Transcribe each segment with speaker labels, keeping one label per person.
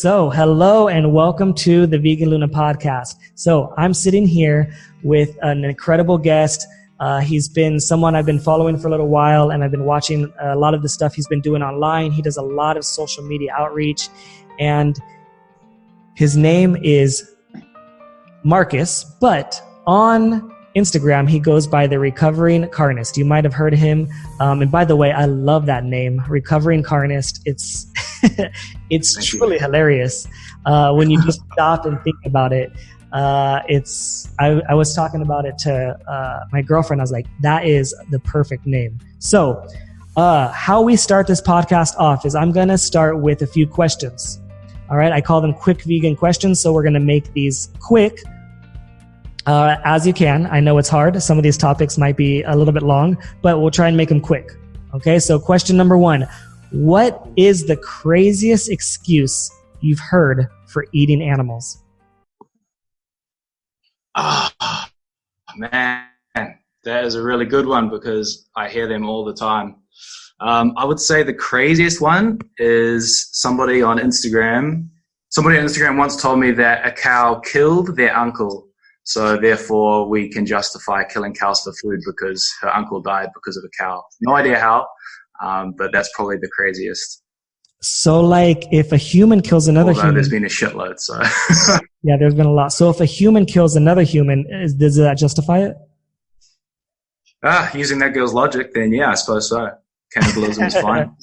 Speaker 1: So, hello and welcome to the Vegan Luna podcast. So, I'm sitting here with an incredible guest. He's been someone I've been following for a little while, and I've been watching a lot of the stuff he's been doing online. He does a lot of social media outreach, and his name is Marcus, but on Instagram, he goes by the Recovering Carnist. You might have heard of him. And by the way, I love that name, Recovering Carnist. It's it's truly hilarious when you just stop and think about it. I was talking about it to my girlfriend. I was like, that is the perfect name. So how we start this podcast off is I'm going to start with a few questions. All right. I call them quick vegan questions. So we're going to make these quick as you can. I know it's hard. Some of these topics might be a little bit long, but we'll try and make them quick. Okay. So question number one, what is the craziest excuse you've heard for eating animals?
Speaker 2: Oh, man, that is a really good one because I hear them all the time. I would say the craziest one is somebody on Instagram. Somebody on Instagram once told me that a cow killed their uncle. So therefore we can justify killing cows for food because her uncle died because of a cow. No idea how, but that's probably the craziest.
Speaker 1: So like if a human kills another human.
Speaker 2: There's been a shitload, so.
Speaker 1: Yeah, there's been a lot. So if a human kills another human, does that justify it?
Speaker 2: Using that girl's logic, then yeah, I suppose so. Cannibalism is fine.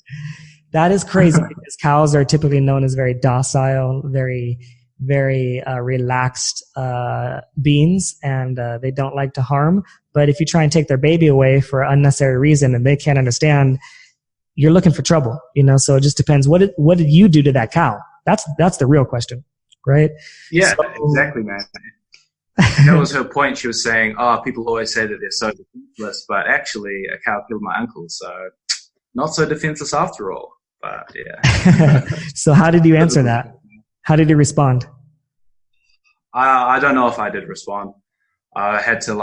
Speaker 1: That is crazy because cows are typically known as very docile, very relaxed beings, and they don't like to harm. But if you try and take their baby away for an unnecessary reason and they can't understand, you're looking for trouble, So it just depends. What did you do to that cow? That's the real question, right?
Speaker 2: Yeah, exactly, man. That was her point. She was saying, people always say that they're so defenseless, but actually a cow killed my uncle, so not so defenseless after all. But yeah.
Speaker 1: So how did you answer that? How did you respond?
Speaker 2: I don't know if I did respond. I had to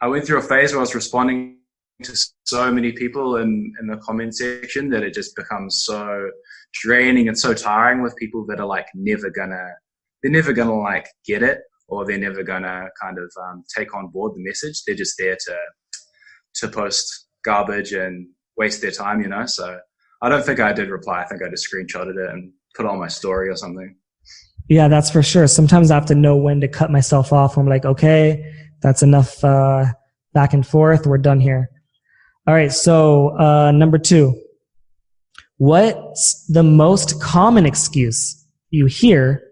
Speaker 2: I went through a phase where I was responding to so many people in the comment section that it just becomes so draining and so tiring with people that are never gonna get it, or they're never gonna kind of take on board the message. They're just there to post garbage and waste their time, So I don't think I did reply. I think I just screenshotted it and put it on my story or something.
Speaker 1: Yeah, that's for sure. Sometimes I have to know when to cut myself off. I'm like, okay, that's enough back and forth. We're done here. All right. So number 2, what's the most common excuse you hear,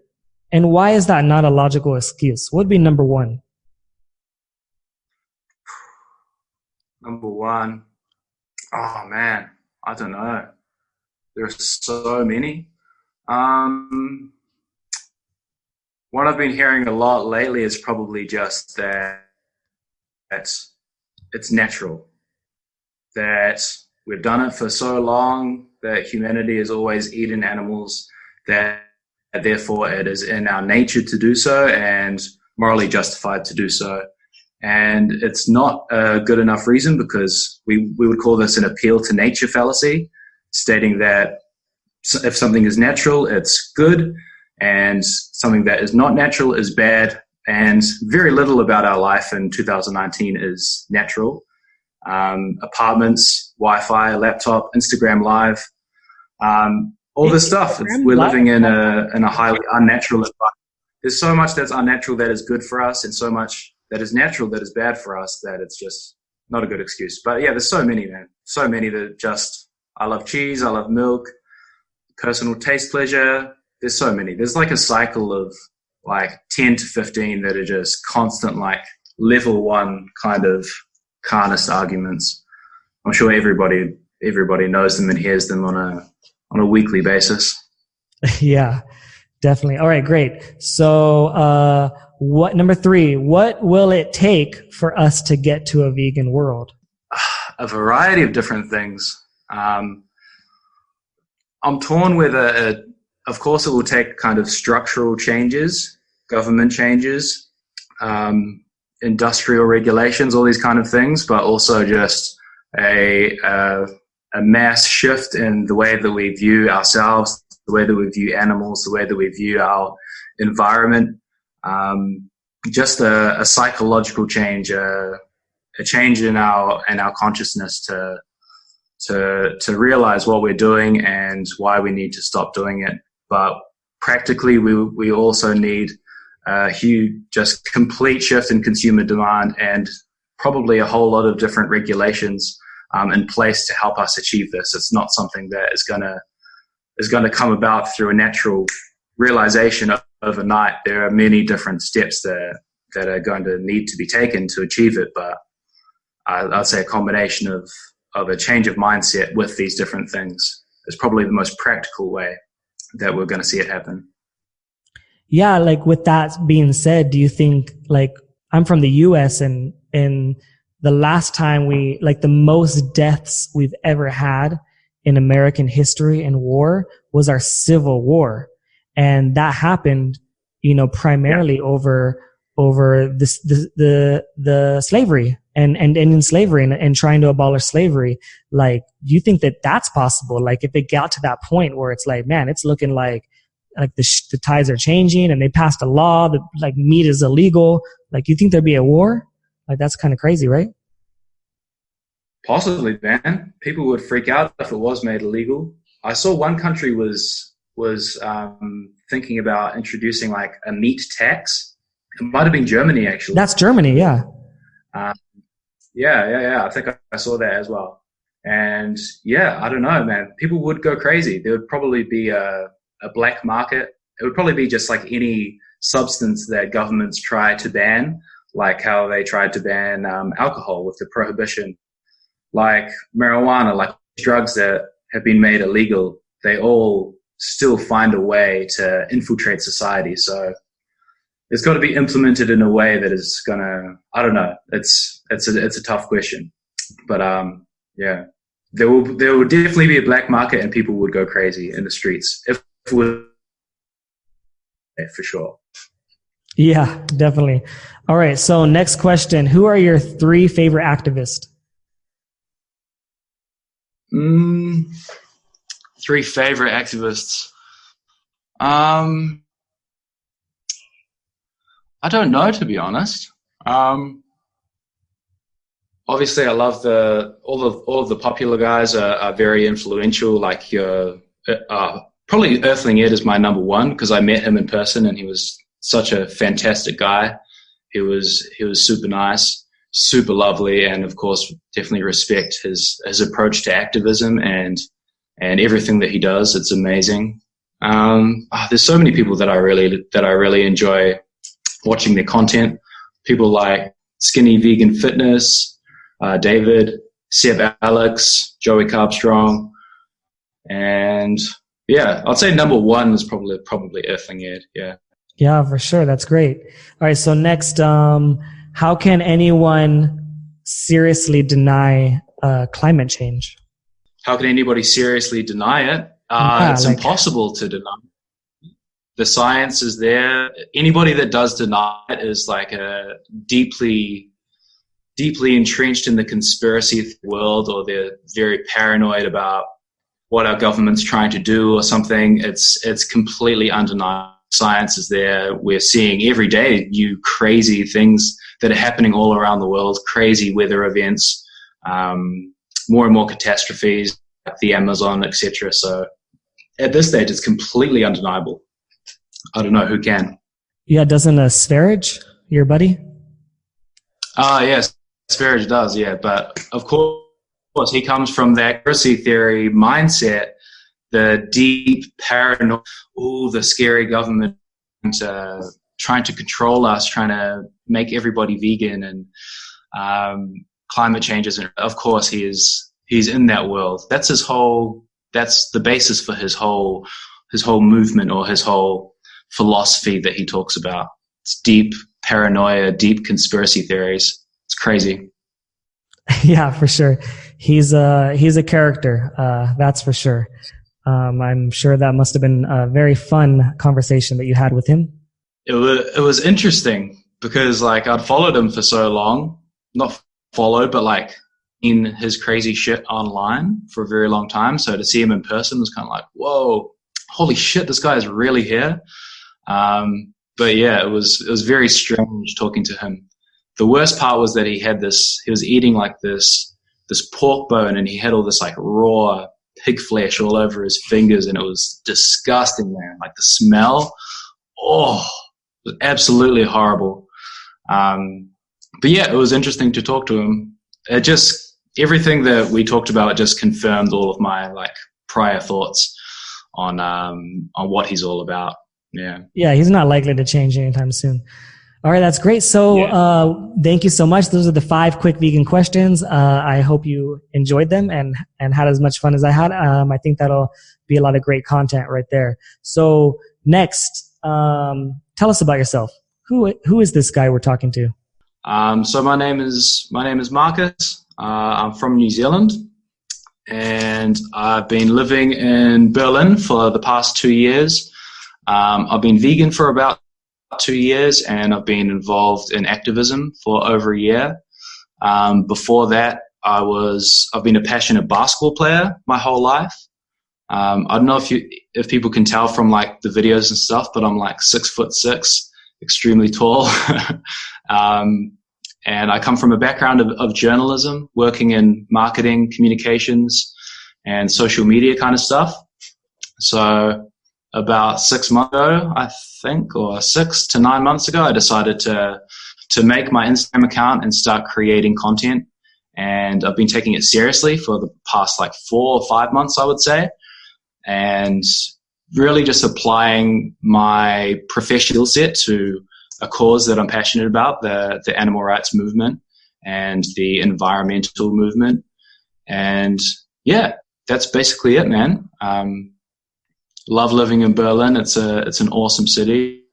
Speaker 1: and why is that not a logical excuse? What would be number 1?
Speaker 2: Number 1. Oh man, I don't know. There are so many. What I've been hearing a lot lately is probably just that it's natural, that we've done it for so long, that humanity has always eaten animals, that therefore it is in our nature to do so and morally justified to do so. And it's not a good enough reason, because we would call this an appeal to nature fallacy, stating that if something is natural, it's good, and something that is not natural is bad, and very little about our life in 2019 is natural. Apartments, Wi-Fi, laptop, Instagram Live, all this stuff. We're living in a highly unnatural environment. There's so much that's unnatural that is good for us, and so much that is natural that is bad for us, that it's just not a good excuse. But yeah, there's so many, man. So many that just, I love cheese, I love milk, personal taste pleasure. There's so many. There's a cycle of 10 to 15 that are just constant, level 1 kind of Carnist arguments. I'm sure everybody knows them and hears them on a weekly basis.
Speaker 1: Yeah, definitely. All right, great. So, number 3, what will it take for us to get to a vegan world?
Speaker 2: A variety of different things. I'm torn whether of course, it will take kind of structural changes, government changes, industrial regulations, all these kind of things, but also just a mass shift in the way that we view ourselves, the the way that we view animals, the way that we view our environment. Just a psychological change, a change in our consciousness to realize what we're doing and why we need to stop doing it. But practically, we also need a huge, just complete shift in consumer demand and probably a whole lot of different regulations in place to help us achieve this. It's not something that is gonna come about through a natural realization overnight. There are many different steps that are going to need to be taken to achieve it, but I'd say a combination of a change of mindset with these different things is probably the most practical way that we're going to see it happen.
Speaker 1: Yeah, like with that being said, do you think, like, I'm from the US and the last time the most deaths we've ever had in American history and war was our Civil War. And that happened, primarily over the slavery and ending slavery and trying to abolish slavery. Like, do you think that that's possible? Like, if it got to that point where it's like, man, it's looking like the tides are changing and they passed a law that like meat is illegal. Like, you think there'd be a war? Like, that's kind of crazy, right?
Speaker 2: Possibly, man. People would freak out if it was made illegal. I saw one country was thinking about introducing like a meat tax. It might have been Germany, actually.
Speaker 1: That's Germany, yeah.
Speaker 2: Yeah. I think I saw that as well. And yeah, I don't know, man. People would go crazy. There would probably be a black market. It would probably be just like any substance that governments try to ban, like how they tried to ban alcohol with the prohibition, like marijuana, like drugs that have been made illegal. They all still find a way to infiltrate society. So it's got to be implemented in a way that is gonna, I don't know. It's a tough question, but yeah, there will definitely be a black market and people would go crazy in the streets if it was, for sure.
Speaker 1: Yeah, definitely. All right. So next question: who are your 3 favorite activists?
Speaker 2: 3 favorite activists. I don't know, to be honest. Obviously, I love all of the popular guys are very influential. Like probably Earthling Ed is my number 1 because I met him in person and he was such a fantastic guy. He was super nice, super lovely, and of course, definitely respect his approach to activism and everything that he does. It's amazing. There's so many people that I really enjoy watching their content. People like Skinny Vegan Fitness, David, Seb Alex, Joey Carbstrong, and yeah, I'd say number 1 is probably Earthling Ed. Yeah,
Speaker 1: for sure. That's great. All right, so next, how can anyone seriously deny climate change?
Speaker 2: How can anybody seriously deny it? It's impossible to deny. The science is there. Anybody that does deny it is like a deeply entrenched in the conspiracy world, or they're very paranoid about what our government's trying to do or something. It's completely undeniable. Science is there. We're seeing every day new crazy things that are happening all around the world, crazy weather events, more and more catastrophes like the Amazon, etc. So at this stage, it's completely undeniable. I don't know who can.
Speaker 1: Yeah, doesn't Sverige, your buddy?
Speaker 2: Yes, Sverige does, yeah. But of course, he comes from that conspiracy theory mindset, the deep paranoia, the scary government trying to control us, trying to make everybody vegan and climate changes. And of course, he's in that world. That's the basis for his whole movement or his whole philosophy that he talks about. It's deep paranoia, deep conspiracy theories. It's crazy.
Speaker 1: Yeah, for sure. He's a character. That's for sure. I'm sure that must have been a very fun conversation that you had with him.
Speaker 2: It was interesting because like I'd followed him for so long, not followed, but like in his crazy shit online for a very long time. So to see him in person was kind of like, whoa, holy shit, this guy is really here. But yeah, it was very strange talking to him. The worst part was that he was eating like this pork bone, and he had all this like raw pig flesh all over his fingers, and it was disgusting, man. Like the smell, it was absolutely horrible. But yeah, it was interesting to talk to him. It just, everything that we talked about just confirmed all of my like prior thoughts on what he's all about. Yeah,
Speaker 1: he's not likely to change anytime soon. All right, that's great. So thank you so much. Those are the 5 quick vegan questions. I hope you enjoyed them and had as much fun as I had. I think that'll be a lot of great content right there. So next, tell us about yourself. Who is this guy we're talking to?
Speaker 2: So my name is Marcus. I'm from New Zealand, and I've been living in Berlin for the past 2 years. I've been vegan for about 2 years, and I've been involved in activism for over a year. Before that, I've been a passionate basketball player my whole life. I don't know if people can tell from like the videos and stuff, but I'm like 6'6", extremely tall. And I come from a background of journalism, working in marketing, communications, and social media kind of stuff. So about 6 months ago, I think, or 6 to 9 months ago, I decided to make my Instagram account and start creating content. And I've been taking it seriously for the past like 4 or 5 months, I would say. And really just applying my professional set to a cause that I'm passionate about, the animal rights movement and the environmental movement. And yeah, that's basically it, man. Love living in Berlin. It's an awesome city.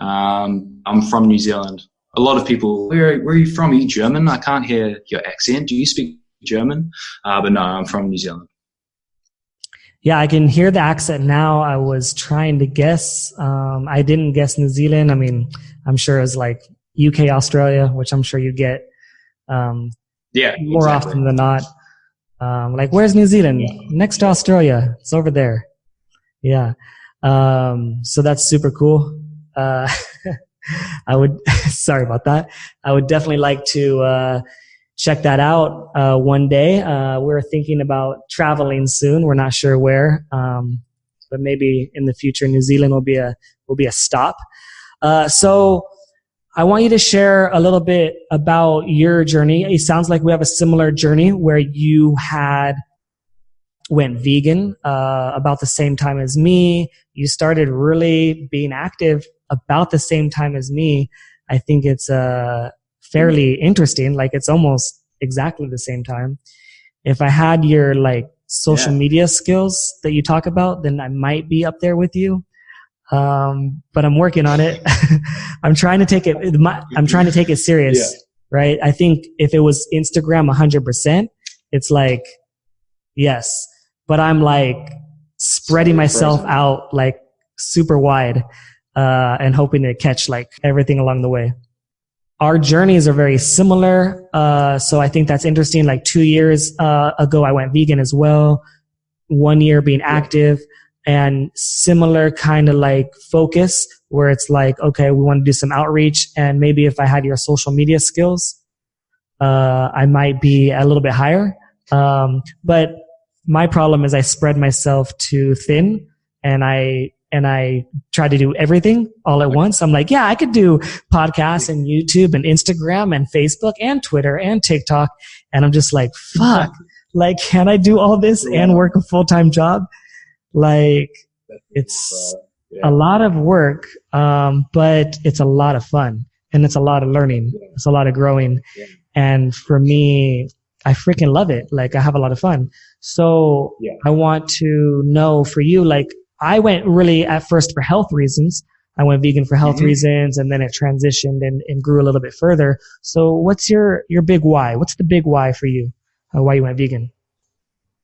Speaker 2: I'm from New Zealand. A lot of people, where are you from? Are you German? I can't hear your accent. Do you speak German? But no, I'm from New Zealand.
Speaker 1: Yeah, I can hear the accent now. I was trying to guess. I didn't guess New Zealand. I mean, I'm sure it's like UK, Australia, which I'm sure you get more often than not. Like, where's New Zealand? Yeah. Next to Australia. It's over there. Yeah. So that's super cool. Sorry about that. I would definitely like to check that out one day. We're thinking about traveling soon. We're not sure where, but maybe in the future, New Zealand will be a stop. So I want you to share a little bit about your journey. It sounds like we have a similar journey where you went vegan about the same time as me. You started really being active about the same time as me. I think it's fairly interesting. Like, it's almost exactly the same time. If I had your like social media skills that you talk about, then I might be up there with you. But I'm working on it. I'm trying to take it serious, right? I think if it was Instagram 100%, it's like, yes, but I'm like spreading myself out like super wide, and hoping to catch like everything along the way. Our journeys are very similar. So I think that's interesting. Like 2 years ago, I went vegan as well. 1 year being active, and similar kind of like focus where it's like, okay, we want to do some outreach. And maybe if I had your social media skills, I might be a little bit higher. But my problem is I spread myself too thin, and I try to do everything all at once. I'm like, yeah, I could do podcasts and YouTube and Instagram and Facebook and Twitter and TikTok. And I'm just like, fuck, like, can I do all this and work a full-time job? Like, it's a lot of work, but it's a lot of fun, and it's a lot of learning. It's a lot of growing. And for me, I freaking love it. Like, I have a lot of fun. So I want to know for you, like, I went really at first for health reasons. I went vegan for health reasons, and then it transitioned and grew a little bit further. So what's your big why? What's the big why for you? Why you went vegan?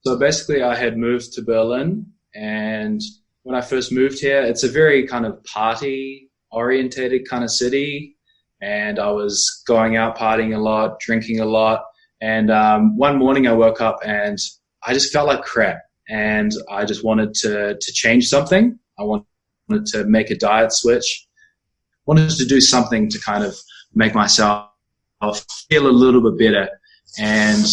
Speaker 2: So basically I had moved to Berlin, and when I first moved here, it's a very kind of party orientated kind of city. And I was going out partying a lot, drinking a lot. And one morning I woke up and I just felt like crap. and I just wanted to change something. I wanted to make a diet switch, wanted to do something to kind of make myself feel a little bit better. And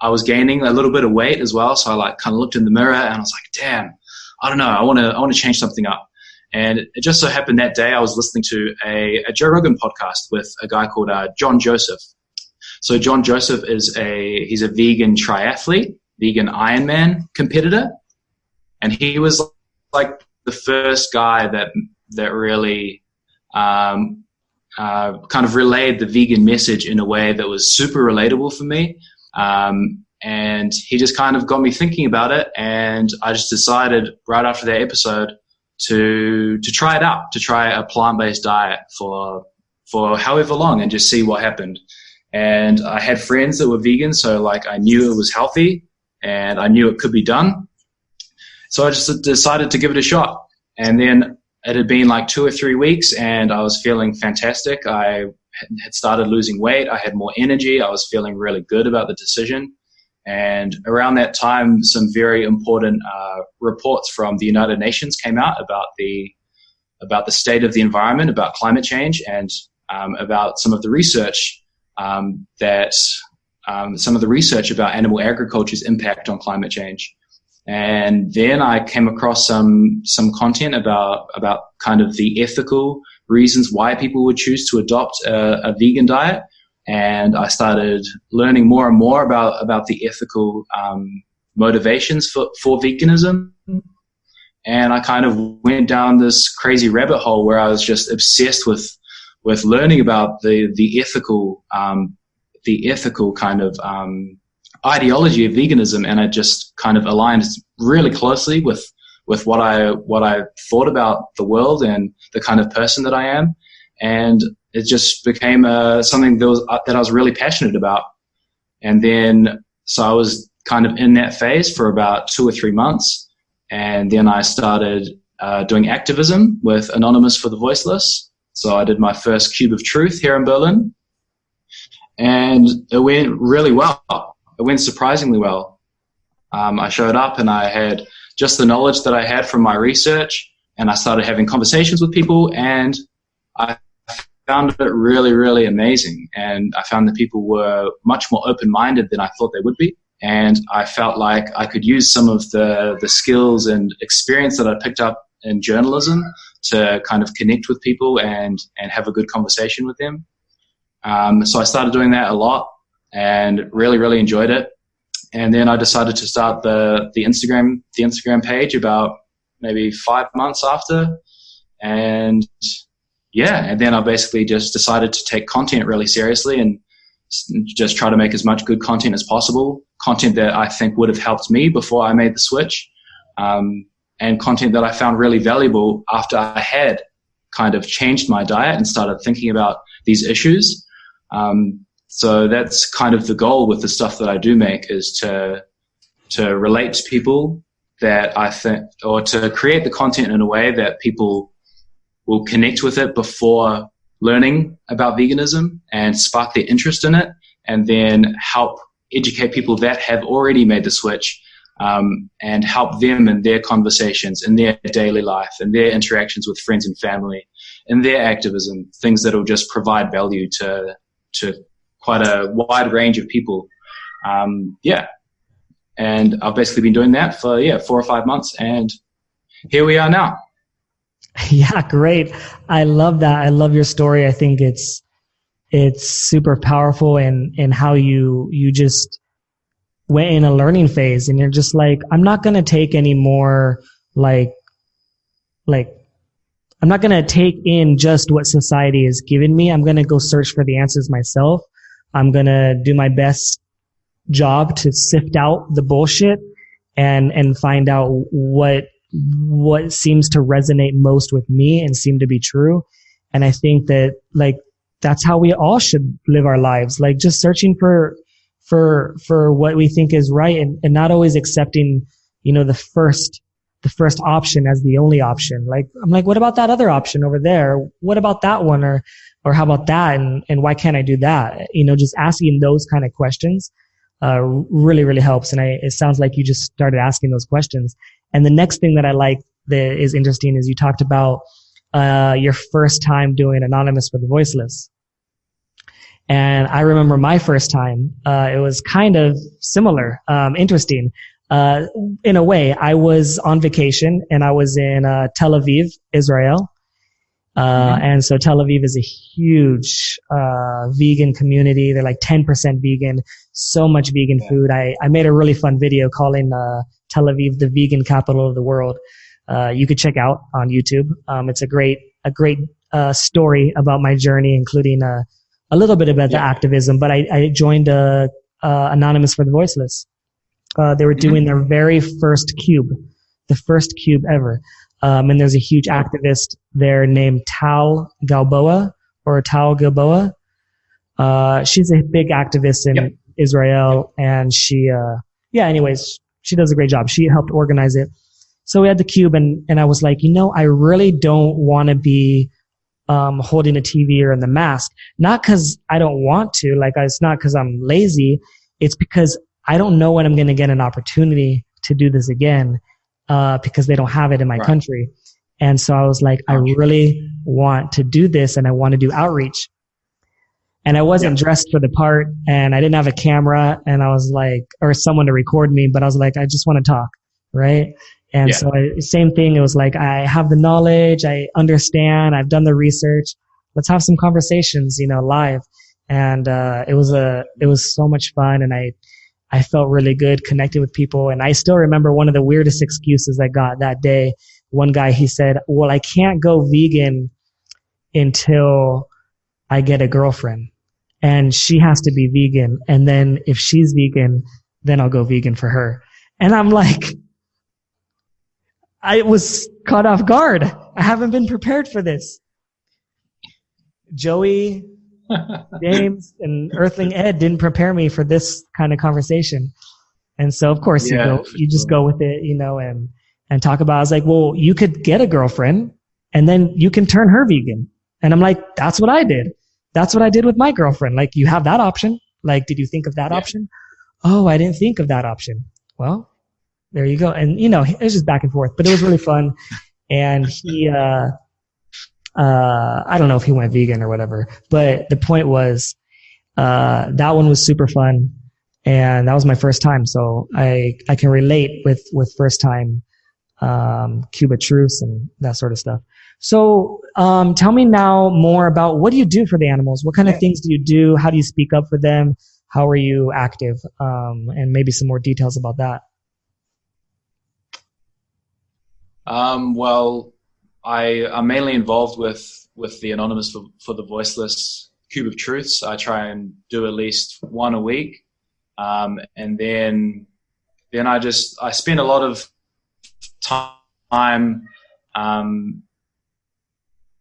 Speaker 2: I was gaining a little bit of weight as well. So I like kind of looked in the mirror and I was like, damn, I don't know. I want to change something up. And it just so happened that day I was listening to a Joe Rogan podcast with a guy called John Joseph. So John Joseph he's a vegan triathlete, vegan Ironman competitor. And he was like the first guy that really kind of relayed the vegan message in a way that was super relatable for me. And he just kind of got me thinking about it. And I just decided right after that episode to try it out, to try a plant-based diet for however long and just see what happened. And I had friends that were vegan, so like I knew it was healthy and I knew it could be done. So I just decided to give it a shot. And then it had been like 2 or 3 weeks and I was feeling fantastic. I had started losing weight. I had more energy. I was feeling really good about the decision. And around that time, some very important reports from the United Nations came out about the state of the environment, about climate change, and about some of the research about animal agriculture's impact on climate change. And then I came across some content about kind of the ethical reasons why people would choose to adopt a vegan diet. And I started learning more and more about the ethical motivations for veganism. And I kind of went down this crazy rabbit hole where I was just obsessed with learning about the ethical kind of ideology of veganism, and it just kind of aligned really closely with what I thought about the world and the kind of person that I am. And it just became something that I was really passionate about. And then, so I was kind of in that phase for about 2 or 3 months. And then I started doing activism with Anonymous for the Voiceless. So I did my first Cube of Truth here in Berlin. And it went really well. It went surprisingly well. I showed up and I had just the knowledge that I had from my research, and I started having conversations with people, and I found it really, really amazing. And I found that people were much more open-minded than I thought they would be. And I felt like I could use some of the skills and experience that I picked up in journalism to kind of connect with people and have a good conversation with them. So I started doing that a lot and really, really enjoyed it. And then I decided to start the Instagram page about maybe 5 months after. And yeah, and then I basically just decided to take content really seriously and just try to make as much good content as possible, content that I think would have helped me before I made the switch, and content that I found really valuable after I had kind of changed my diet and started thinking about these issues. So that's kind of the goal with the stuff that I do make, is to relate to people that I think, or to create the content in a way that people will connect with it before learning about veganism and spark their interest in it, and then help educate people that have already made the switch, and help them in their conversations, in their daily life, in their interactions with friends and family, in their activism, things that will just provide value to quite a wide range of people. And I've basically been doing that for 4 or 5 months, and here we are now.
Speaker 1: Yeah, great. I love that. I love your story. I think it's super powerful in how you just went in a learning phase, and you're just like, I'm not going to take any more like I'm not going to take in just what society has given me. I'm going to go search for the answers myself. I'm going to do my best job to sift out the bullshit and find out what seems to resonate most with me and seem to be true. And I think that like that's how we all should live our lives, like just searching for what we think is right, and not always accepting, the first option as the only option. Like, I'm like, what about that other option over there? What about that one? Or how about that? And why can't I do that? Just asking those kind of questions. really, really helps. And it sounds like you just started asking those questions. And the next thing that I like that is interesting is you talked about your first time doing Anonymous for the Voiceless. And I remember my first time. It was kind of similar, interesting. In a way, I was on vacation and I was in Tel Aviv, Israel. And so Tel Aviv is a huge vegan community. They're like 10% vegan, so much vegan food. I made a really fun video calling Tel Aviv the vegan capital of the world. You could check out on YouTube. It's a great story about my journey, including a little bit about the activism. But I joined Anonymous for the Voiceless. They were doing their very first cube, the first cube ever. And there's a huge activist there named Tal Galboa. She's a big activist in Israel, and she does a great job. She helped organize it. So we had the cube, and I was like, I really don't want to be holding a TV or in the mask. Not because I don't want to, it's not because I'm lazy. It's because I don't know when I'm going to get an opportunity to do this again. Because they don't have it in my country. And so I was like, I really want to do this, and I want to do outreach. And I wasn't dressed for the part, and I didn't have a camera, and I was like, or someone to record me, but I was like, I just want to talk, right? And so same thing. It was like, I have the knowledge, I understand, I've done the research. Let's have some conversations, live. And it was so much fun, and I felt really good, connected with people. And I still remember one of the weirdest excuses I got that day. One guy, he said, well, I can't go vegan until I get a girlfriend, and she has to be vegan. And then if she's vegan, then I'll go vegan for her. And I'm like, I was caught off guard. I haven't been prepared for this. Joey, James, and Earthling Ed didn't prepare me for this kind of conversation. And so, of course, you just go with it, and talk about, I was like, well, you could get a girlfriend and then you can turn her vegan. And I'm like, that's what I did. That's what I did with my girlfriend. Like, you have that option. Like, did you think of that option? Oh, I didn't think of that option. Well, there you go. And, it was just back and forth, but it was really fun. And he, I don't know if he went vegan or whatever, but the point was, that one was super fun, and that was my first time. So I can relate with first time, Cuba Truce and that sort of stuff. So, tell me now more about, what do you do for the animals? What kind of things do you do? How do you speak up for them? How are you active? And maybe some more details about that.
Speaker 2: Well, I'm mainly involved with the Anonymous for the Voiceless Cube of Truths. I try and do at least one a week. And then I spend a lot of time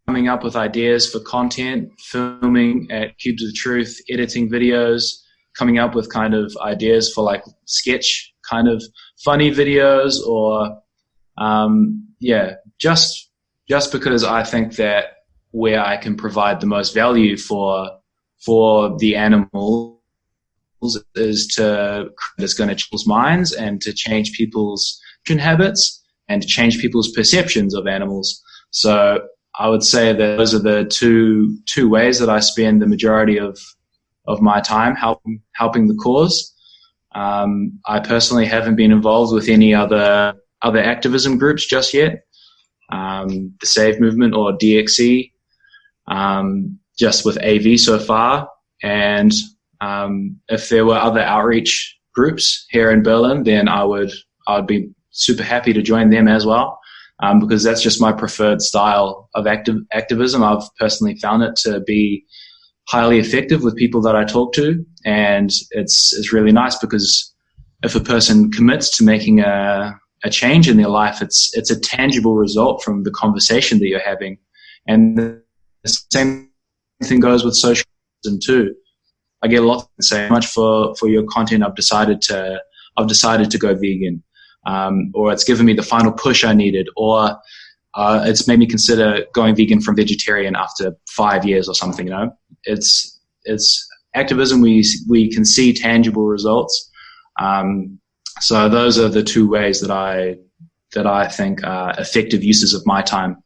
Speaker 2: coming up with ideas for content, filming at Cubes of Truth, editing videos, coming up with kind of ideas for like sketch kind of funny videos, or just because I think that where I can provide the most value for the animals is going to change people's minds and to change people's habits and to change people's perceptions of animals. So I would say that those are the two ways that I spend the majority of my time helping the cause. I personally haven't been involved with any other activism groups just yet. The Save Movement or DXE, just with AV so far. And if there were other outreach groups here in Berlin, then I'd be super happy to join them as well, because that's just my preferred style of activism. I've personally found it to be highly effective with people that I talk to, and it's really nice because if a person commits to making a change in their life, it's a tangible result from the conversation that you're having. And the same thing goes with socialism too. I get a lot to say much for your content. I've decided to go vegan, or it's given me the final push I needed, or it's made me consider going vegan from vegetarian after 5 years or something. It's activism, we can see tangible results. So those are the two ways that I think are effective uses of my time.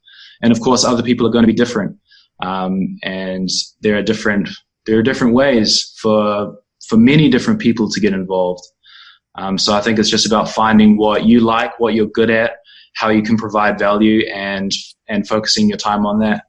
Speaker 2: And of course, other people are going to be different, and there are different ways for many different people to get involved. So I think it's just about finding what you like, what you're good at, how you can provide value, and focusing your time on that.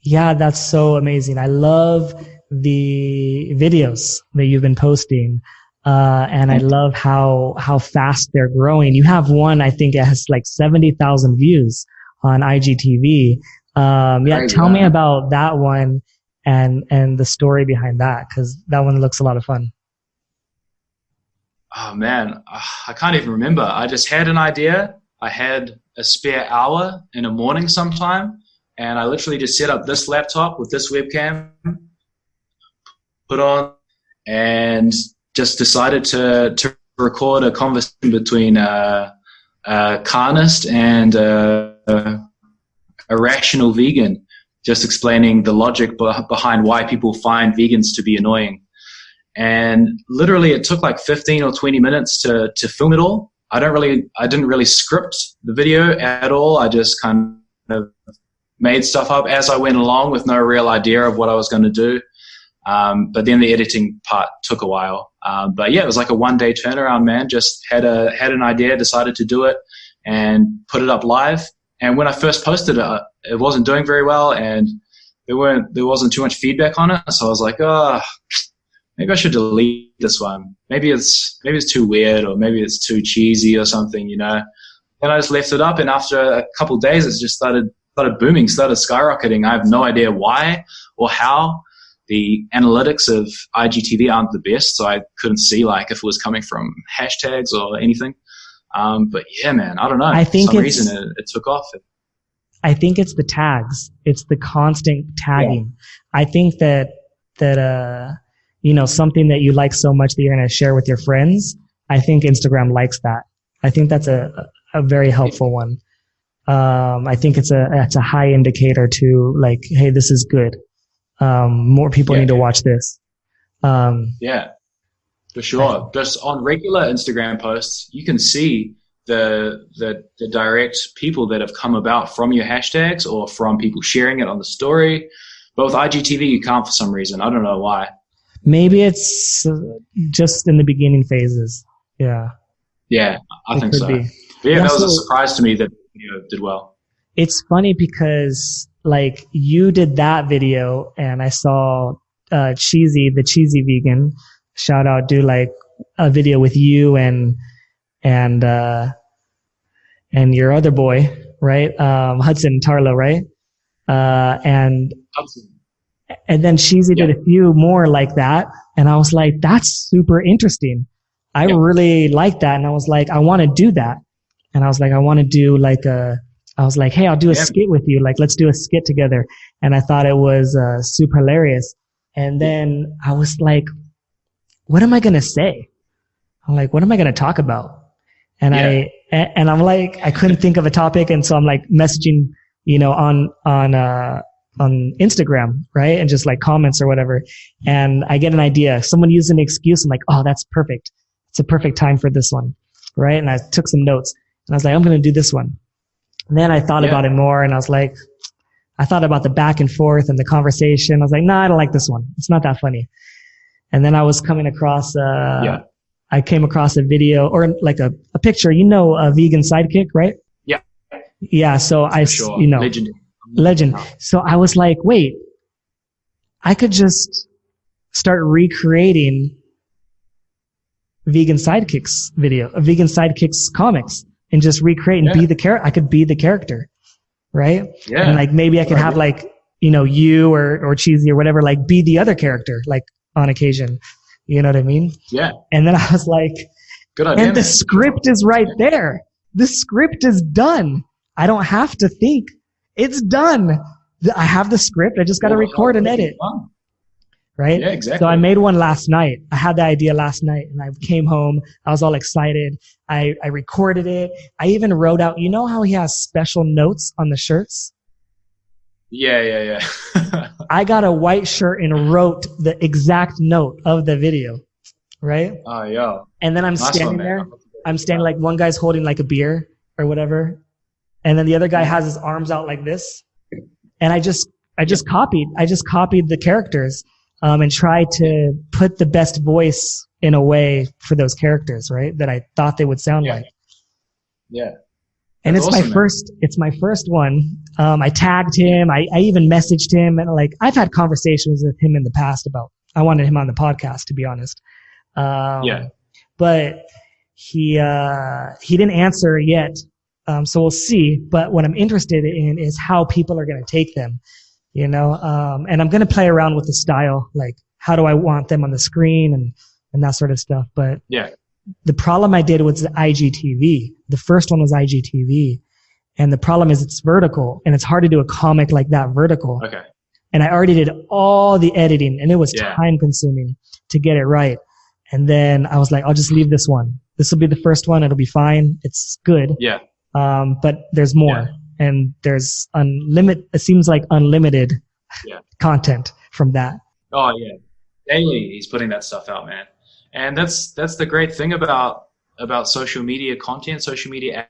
Speaker 1: Yeah, that's so amazing. I love the videos that you've been posting. And I love how fast they're growing. You have one, I think it has like 70,000 views on IGTV. Tell me about that one and the story behind that, because that one looks a lot of fun.
Speaker 2: Oh man, I can't even remember. I just had an idea. I had a spare hour in the morning sometime, and I literally just set up this laptop with this webcam, put on, and just decided to record a conversation between Carnist and a rational vegan, just explaining the logic behind why people find vegans to be annoying. And literally it took like 15 or 20 minutes to film it all. I didn't really script the video at all. I just kind of made stuff up as I went along with no real idea of what I was going to do. But then the editing part took a while. But yeah, it was like a one-day turnaround, man. Just had an idea, decided to do it, and put it up live. And when I first posted it, it wasn't doing very well, and there wasn't too much feedback on it. So I was like, maybe I should delete this one. Maybe it's too weird, or maybe it's too cheesy or something, you know. And I just left it up, and after a couple of days, it just started booming, started skyrocketing. I have no idea why or how. The analytics of IGTV aren't the best, so I couldn't see like if it was coming from hashtags or anything. But yeah, man, I don't know.
Speaker 1: I think
Speaker 2: for some reason it took off.
Speaker 1: I think it's the tags. It's the constant tagging. Yeah. I think that something that you like so much that you're going to share with your friends, I think Instagram likes that. I think that's a very helpful one. I think it's a high indicator to like, hey, this is good. More people need to watch this.
Speaker 2: Yeah, for sure. Just on regular Instagram posts, you can see the direct people that have come about from your hashtags or from people sharing it on the story. But with IGTV, you can't for some reason. I don't know why.
Speaker 1: Maybe it's just in the beginning phases. Yeah.
Speaker 2: Yeah, I think so. But yeah, that was a surprise to me that the video did well.
Speaker 1: It's funny because like you did that video, and I saw the cheesy vegan, shout out, do like a video with you and your other boy, right? Hudson Tarlo, right? And then Cheesy did a few more like that, and I was like, that's super interesting. I really like that, and I was like, I want to do that, and I was like, I want to do like I was like, hey, I'll do a skit with you. Like, let's do a skit together. And I thought it was super hilarious. And then I was like, what am I going to say? I'm like, what am I going to talk about? And I'm like, I couldn't think of a topic. And so I'm like messaging, on Instagram, right? And just like comments or whatever. And I get an idea. Someone used an excuse. I'm like, oh, that's perfect. It's a perfect time for this one. Right. And I took some notes, and I was like, I'm going to do this one. And then I thought about it more, and I was like, I thought about the back and forth and the conversation. I was like, no, I don't like this one. It's not that funny. And then I was coming across, I came across a video or like a picture, a vegan sidekick, right?
Speaker 2: Yeah.
Speaker 1: Yeah. So legend. So I was like, wait, I could just start recreating vegan sidekicks comics. And just recreate and be the character. I could be the character, right? Yeah. And like maybe I could have like you or Cheesy or whatever, like be the other character, like on occasion. You know what I mean?
Speaker 2: Yeah.
Speaker 1: And then I was like,
Speaker 2: good idea.
Speaker 1: And the script is right there. The script is done. I don't have to think. It's done. I have the script. I just got to record and edit. Right?
Speaker 2: Yeah, exactly.
Speaker 1: So I made one last night. I had the idea last night, and I came home. I was all excited. I recorded it. I even wrote out, how he has special notes on the shirts?
Speaker 2: Yeah.
Speaker 1: I got a white shirt and wrote the exact note of the video, right?
Speaker 2: Oh, yeah.
Speaker 1: And then I'm standing there. I'm standing like one guy's holding like a beer or whatever. And then the other guy has his arms out like this. And I just copied the characters, and tried to put the best voice in a way for those characters, right? That I thought they would sound like.
Speaker 2: Yeah.
Speaker 1: And it's awesome, it's my first one. I tagged him. I even messaged him, and like, I've had conversations with him in the past about, I wanted him on the podcast, to be honest. But he didn't answer yet. So we'll see. But what I'm interested in is how people are going to take them, you know? And I'm going to play around with the style, like how do I want them on the screen and that sort of stuff. But the problem I did was the IGTV. The first one was IGTV. And the problem is it's vertical, and it's hard to do a comic like that vertical.
Speaker 2: Okay.
Speaker 1: And I already did all the editing, and it was time consuming to get it right. And then I was like, I'll just leave this one. This will be the first one. It'll be fine. It's good.
Speaker 2: Yeah.
Speaker 1: But there's more, and there's it seems like unlimited content from that.
Speaker 2: Oh yeah. Daily he's putting that stuff out, man. And that's the great thing about social media content, social media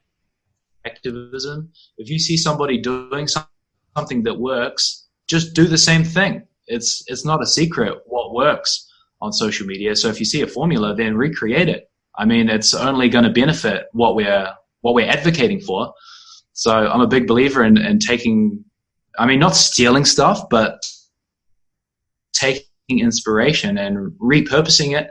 Speaker 2: activism. If you see somebody doing something that works, just do the same thing. It's not a secret what works on social media. So if you see a formula, then recreate it. I mean, it's only going to benefit what we're advocating for. So I'm a big believer in taking, I mean, not stealing stuff, but taking inspiration and repurposing it,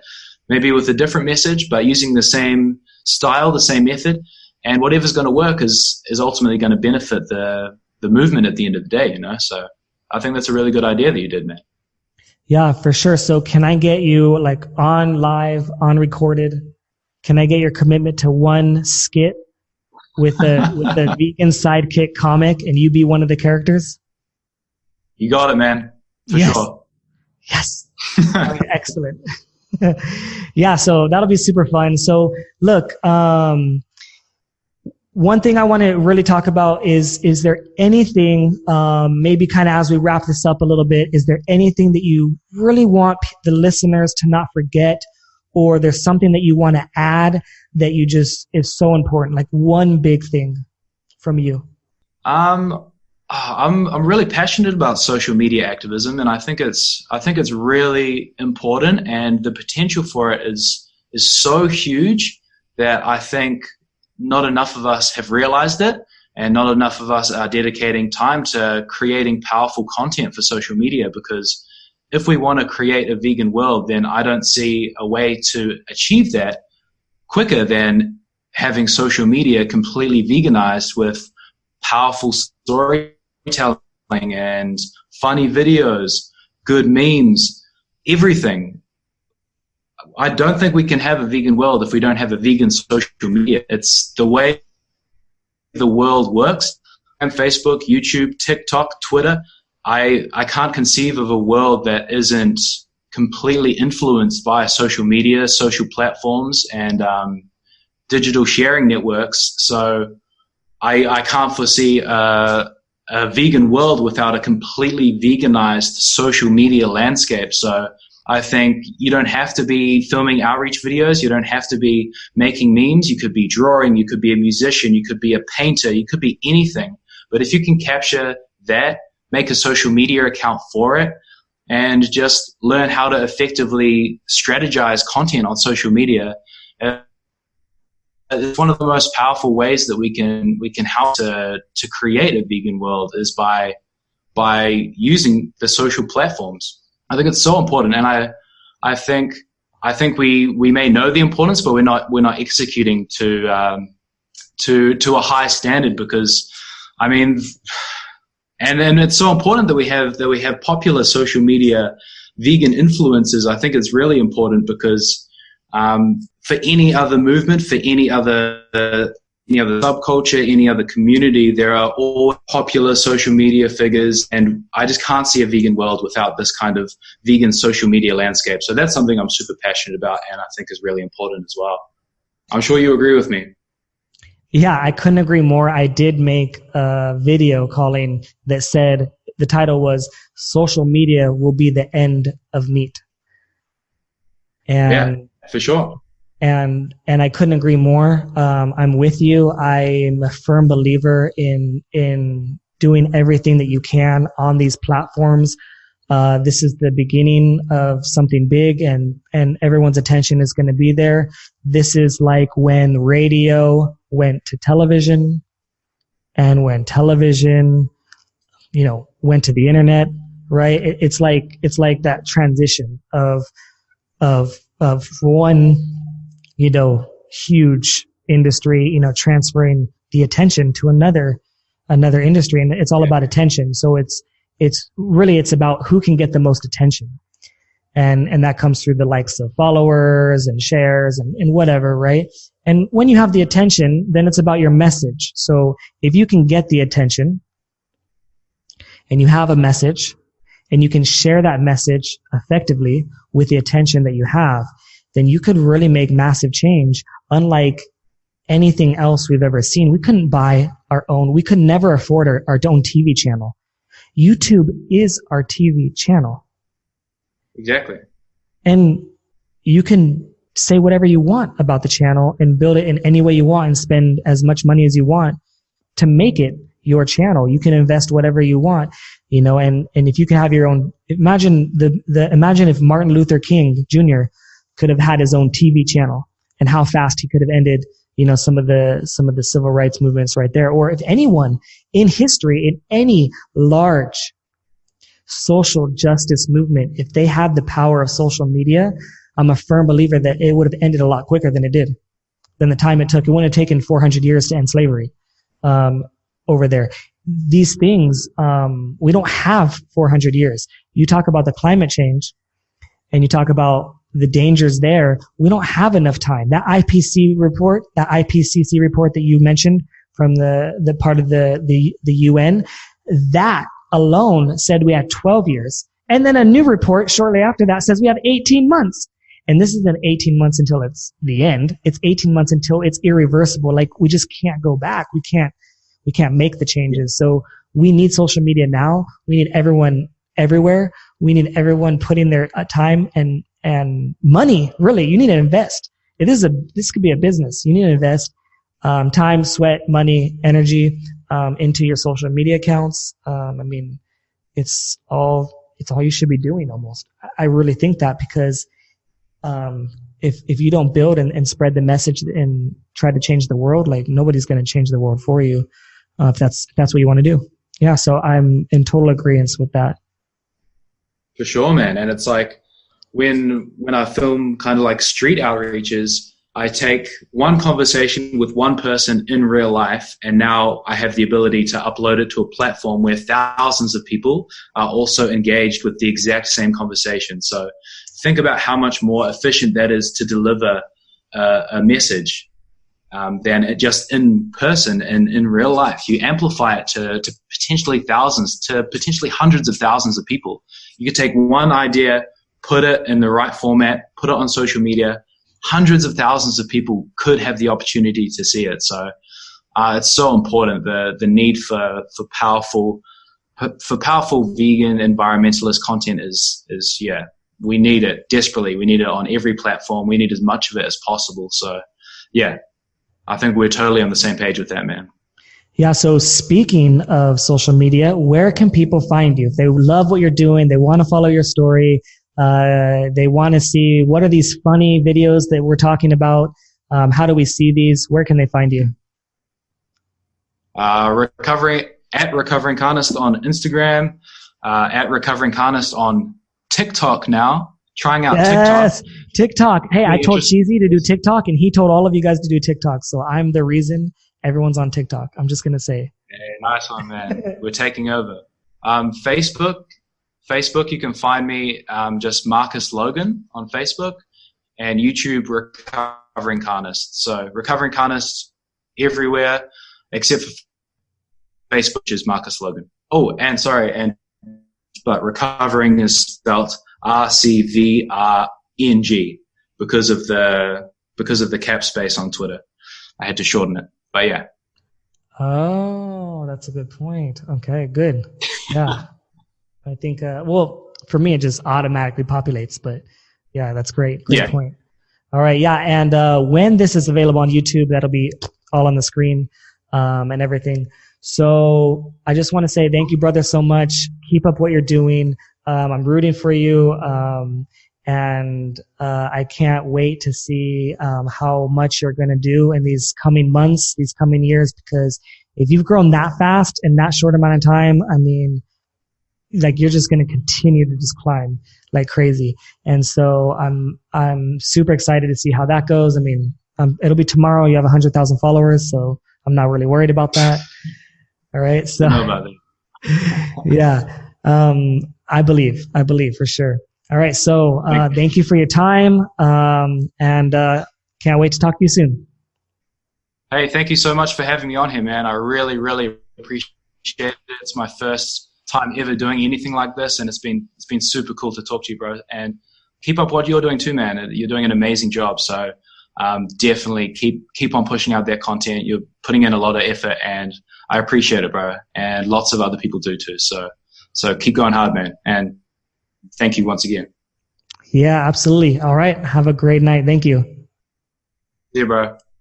Speaker 2: maybe with a different message, but using the same style, the same method. And whatever's going to work is ultimately going to benefit the movement at the end of the day, you know? So I think that's a really good idea that you did, man.
Speaker 1: Yeah, for sure. So can I get you like on live, on recorded? Can I get your commitment to one skit with the vegan sidekick comic, and you be one of the characters?
Speaker 2: You got it, man. For sure.
Speaker 1: Yes. Excellent. Yeah, so that'll be super fun. So look, one thing I want to really talk about is there anything, maybe kind of as we wrap this up a little bit, is there anything that you really want the listeners to not forget, or there's something that you want to add that you just is so important, like one big thing from you? I'm really passionate about social media activism, and I think it's really important, and the potential for it is so huge that I think not enough of us have realized it, and not enough of us are dedicating time to creating powerful content for social media. Because if we want to create a vegan world, then I don't see a way to achieve that quicker than having social media completely veganized with powerful storytelling and funny videos, good memes, everything. I don't think we can have a vegan world if we don't have a vegan social media. It's the way the world works. And Facebook, YouTube, TikTok, Twitter. I can't conceive of a world that isn't completely influenced by social media, social platforms, and digital sharing networks. So I can't foresee a vegan world without a completely veganized social media landscape. So I think you don't have to be filming outreach videos. You don't have to be making memes. You could be drawing. You could be a musician. You could be a painter. You could be anything. But if you can capture that, make a social media account for it, and just learn how to effectively strategize content on social media, it's one of the most powerful ways that we can help to create a vegan world is by using the social platforms. I think it's so important, and I think we may know the importance, but we're not executing to a high standard, because I mean, and it's so important that we have popular social media vegan influencers. I think it's really important because for any other movement, for any other subculture, any other community, there are all popular social media figures, and I just can't see a vegan world without this kind of vegan social media landscape. So that's something I'm super passionate about, and I think is really important as well. I'm sure you agree with me. Yeah, I couldn't agree more. I did make a video that said, the title was social media will be the end of meat. And
Speaker 2: yeah, for sure.
Speaker 1: And I couldn't agree more. I'm with you. I'm a firm believer in doing everything that you can on these platforms. This is the beginning of something big, and everyone's attention is going to be there. This is like when radio went to television, and when television, went to the internet, right? It's like that transition of one, huge industry, transferring the attention to another industry. And it's all about attention. So it's about who can get the most attention. And that comes through the likes of followers and shares and whatever, right? And when you have the attention, then it's about your message. So if you can get the attention and you have a message and you can share that message effectively with the attention that you have, then you could really make massive change, unlike anything else we've ever seen. We couldn't buy our own. We could never afford our own TV channel. YouTube is our TV channel.
Speaker 2: Exactly.
Speaker 1: And you can say whatever you want about the channel and build it in any way you want and spend as much money as you want to make it your channel. You can invest whatever you want, and if you can have your own, imagine imagine if Martin Luther King Jr. could have had his own TV channel and how fast he could have ended, some of the civil rights movements right there. Or if anyone in history, in any large social justice movement, if they had the power of social media, I'm a firm believer that it would have ended a lot quicker than it did, than the time it took. It wouldn't have taken 400 years to end slavery over there. These things, we don't have 400 years. You talk about the climate change and you talk about the dangers there. We don't have enough time. That IPCC report that you mentioned from the part of the UN, that alone said we had 12 years. And then a new report shortly after that says we have 18 months. And this isn't 18 months until it's the end. It's 18 months until it's irreversible. Like, we just can't go back. We can't make the changes. So we need social media now. We need everyone everywhere. We need everyone putting their time and money. Really, you need to invest. This could be a business. You need to invest time, sweat, money, energy into your social media accounts. It's all you should be doing almost. I really think that, because if you don't build and spread the message and try to change the world, like, nobody's going to change the world for you if that's what you want to do. Yeah, so I'm in total agreement with that.
Speaker 2: For sure, man. And it's like when I film kind of like street outreaches, I take one conversation with one person in real life, and now I have the ability to upload it to a platform where thousands of people are also engaged with the exact same conversation. So think about how much more efficient that is to deliver a message than just in person and in real life. You amplify it to potentially thousands, to potentially hundreds of thousands of people. You could take one idea, put it in the right format, put it on social media. Hundreds of thousands of people could have the opportunity to see it. So it's so important. The need for powerful vegan environmentalist content is we need it desperately. We need it on every platform. We need as much of it as possible. So yeah, I think we're totally on the same page with that, man.
Speaker 1: Yeah. So speaking of social media, where can people find you? If they love what you're doing, they want to follow your story, they want to see what are these funny videos that we're talking about. How do we see these? Where can they find you?
Speaker 2: Recovering Carnist on Instagram, at Recovering Carnist on TikTok now. Trying out
Speaker 1: TikTok. Hey, I told Cheesy to do TikTok, and he told all of you guys to do TikTok. So I'm the reason everyone's on TikTok. I'm just gonna say.
Speaker 2: Hey, nice one, man. We're taking over. Facebook, you can find me just Marcus Logan on Facebook, and YouTube, Recovering Carnist. So Recovering Carnist everywhere except for Facebook, which is Marcus Logan. Oh, but Recovering is spelt RCVRNG because of the cap space on Twitter. I had to shorten it, but yeah.
Speaker 1: Oh, that's a good point. Okay, good. Yeah. I think, well, for me, it just automatically populates, but yeah, that's great. Great point. All right. Yeah. And when this is available on YouTube, that'll be all on the screen and everything. So I just want to say thank you, brother, so much. Keep up what you're doing. I'm rooting for you. And I can't wait to see how much you're going to do in these coming months, these coming years, because if you've grown that fast in that short amount of time, I mean, like you're just going to continue to just climb like crazy. And so I'm super excited to see how that goes. I mean, it'll be tomorrow. You have 100,000 followers, so I'm not really worried about that. All right. So,
Speaker 2: I know about that.
Speaker 1: Yeah. I believe for sure. All right. So, thank you for your time. And can't wait to talk to you soon.
Speaker 2: Hey, thank you so much for having me on here, man. I really, really appreciate it. It's my first time ever doing anything like this, and it's been super cool to talk to you, bro. And keep up what you're doing too, man. You're doing an amazing job. So definitely keep on pushing out that content. You're putting in a lot of effort, and I appreciate it, bro. And lots of other people do too. So keep going hard, man. And thank you once again.
Speaker 1: Yeah, absolutely. All right. Have a great night. Thank you.
Speaker 2: Yeah, bro.